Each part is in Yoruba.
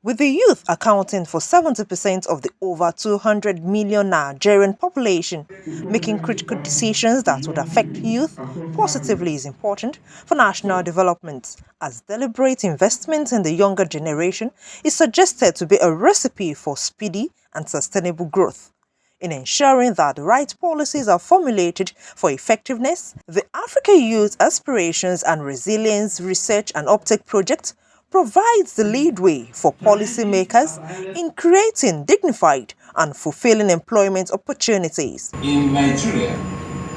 With the youth accounting for 70% of the over 200 million Nigerian population, making critical decisions that would affect youth positively is important for national development, as deliberate investment in the younger generation is suggested to be a recipe for speedy and sustainable growth. In ensuring that the right policies are formulated for effectiveness, the Africa Youth Aspirations and Resilience Research and Uptake Project provides the leadway for policymakers in creating dignified and fulfilling employment opportunities. In Nigeria,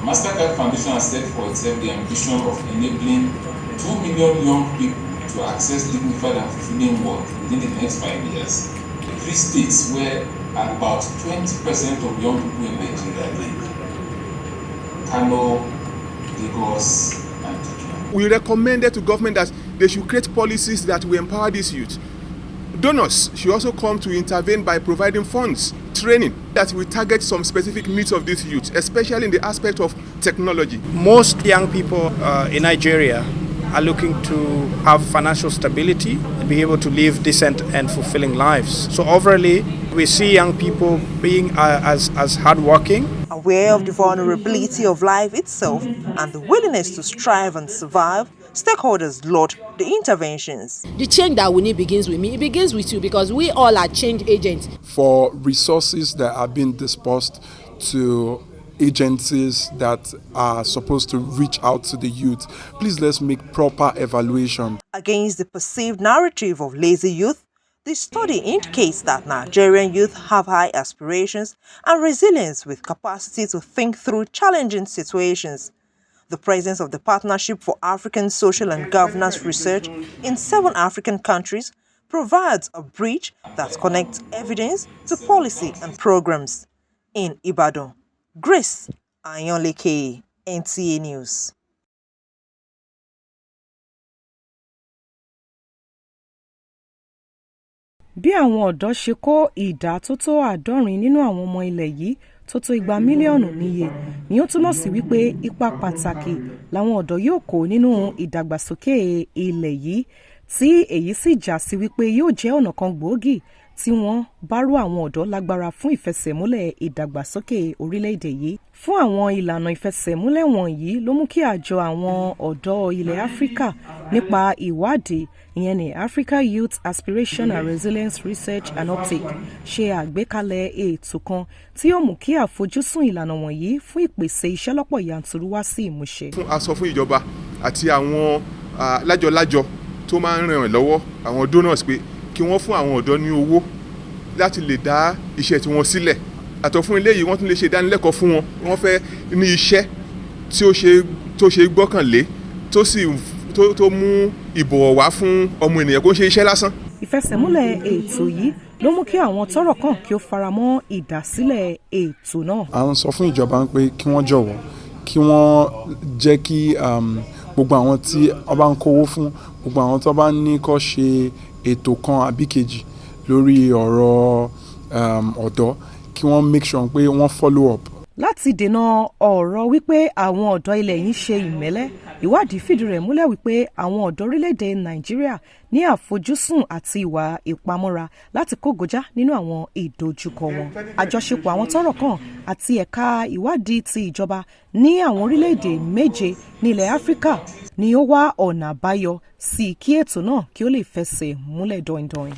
Mastercard Foundation has set for itself the ambition of enabling 2 million young people to access dignified and fulfilling work within the next 5 years. The 3 states where about 20% of young people in Nigeria live: Kano, Lagos, and Kaduna. We recommended to government that they should create policies that will empower these youth. Donors should also come to intervene by providing funds, training that will target some specific needs of these youth, especially in the aspect of technology. Most young people in Nigeria are looking to have financial stability and be able to live decent and fulfilling lives. So overall, we see young people being as hardworking. Aware of the vulnerability of life itself and the willingness to strive and survive, stakeholders laud the interventions. The change that we need begins with me. It begins with you, because we all are change agents. For resources that are being dispersed to agencies that are supposed to reach out to the youth, please let's make proper evaluation. Against the perceived narrative of lazy youth, the study indicates that Nigerian youth have high aspirations and resilience with capacity to think through challenging situations. The presence of the Partnership for African Social and Governance Research in 7 African countries provides a bridge that connects evidence to policy and programs. In Ibadan, Grace Ayonleke, NTA News. Bí àwọn ọ̀dọ́ ṣe kó ìdá tó tó 70 nínú àwọn ọmọ ilẹ̀ yìí tó tó 2 mílíọ̀nù níye ni ó túmọ̀ sí wípé ipa pàtàkì làwọn ọ̀dọ́ yóò kó nínú ìdàgbàsókè ilẹ̀ yìí, tí èyí sì já sí wípé yóò jẹ́ ọ̀nà kan gbòógì tí wọ́n bá rú àwọn ọ̀dọ́ lágbára fún ìfẹsẹ̀múlẹ̀ ìdàgbàsókè orílẹ̀-èdè yìí. Fún àwọn ìlànà ìfẹsẹ̀múlẹ̀ wọ̀nyí ló mú kí àjọ àwọn ọ̀dọ́ ilẹ̀ Áfíríkà nípa ìwádìí, ìyẹn ní Africa Youth Aspiration and Resilience Research and Uptake, ṣe àgbékalẹ̀ ètò kan tí yóò mú kí àfojúsùn ìlànà wọ̀nyí fún ìpèsè iṣẹ́ lọ́pọ̀ yanturu wá sí ìmúṣẹ. Fún aṣọ fún ìjọba àti àwọn lájọ-lájọ tó máa ń ràn lọ́wọ́ àwọn donors pé kí wọ́n fún àwọn ọ̀dọ́ ní owó láti lè dá iṣẹ́ tí wọ́n sílẹ̀. Àtọ̀ fún ilé yìí wọ́n tún lè ṣe ìdánilẹ́kọ̀ọ́ fún wọn. Wọ́n fẹ́ ní iṣẹ́ tí ó ṣe gbọ́kànlé tó mú ìbọ̀wọ̀ wá fún ọmọ ènìyàn kó ń ṣe iṣẹ́ lásán. Ìfẹsẹ̀múlẹ̀ ètò yìí ló mú kí àwọn tọ́rọ̀ kàn kí ó faramọ́ ìdásílẹ̀ ètò náà. À ń sọ fún ìjọba pé kí wọ́n jọ̀wọ́ kí wọ́n jẹ́ kí gbogbo àwọn tí wọ́n bá ń kówó fún, gbogbo àwọn tó bá ní kó ṣe ètò kan àbí kejì lórí ọ̀rọ̀ ọ̀dọ́, kí wọ́n make sure pé wọ́n follow up. Láti dènà ọ̀rọ̀ wípé àwọn ọ̀dọ́ ilẹ̀ yìí ṣe ìmẹ́lẹ́, ìwádìí fìdí rẹ̀ múlẹ̀ wípé àwọn ọ̀dọ́ orílẹ̀-èdè Nàìjíríà ní àfojúsùn àti ìwà ìpamọ́ra láti kógojá nínú àwọn ìdojúkọ wọn. Àjọṣepọ̀ àwọn tọ́rọ̀ kàn àti ẹ̀ka ìwádìí ti ìjọba ní àwọn orílẹ̀-èdè 7 ní ilẹ̀ Áfíríkà ni ó wá ọ̀nà àbáyọ sí kí ètò náà kí ó lè fẹsẹ̀ múlẹ̀ dọ́indọ́in.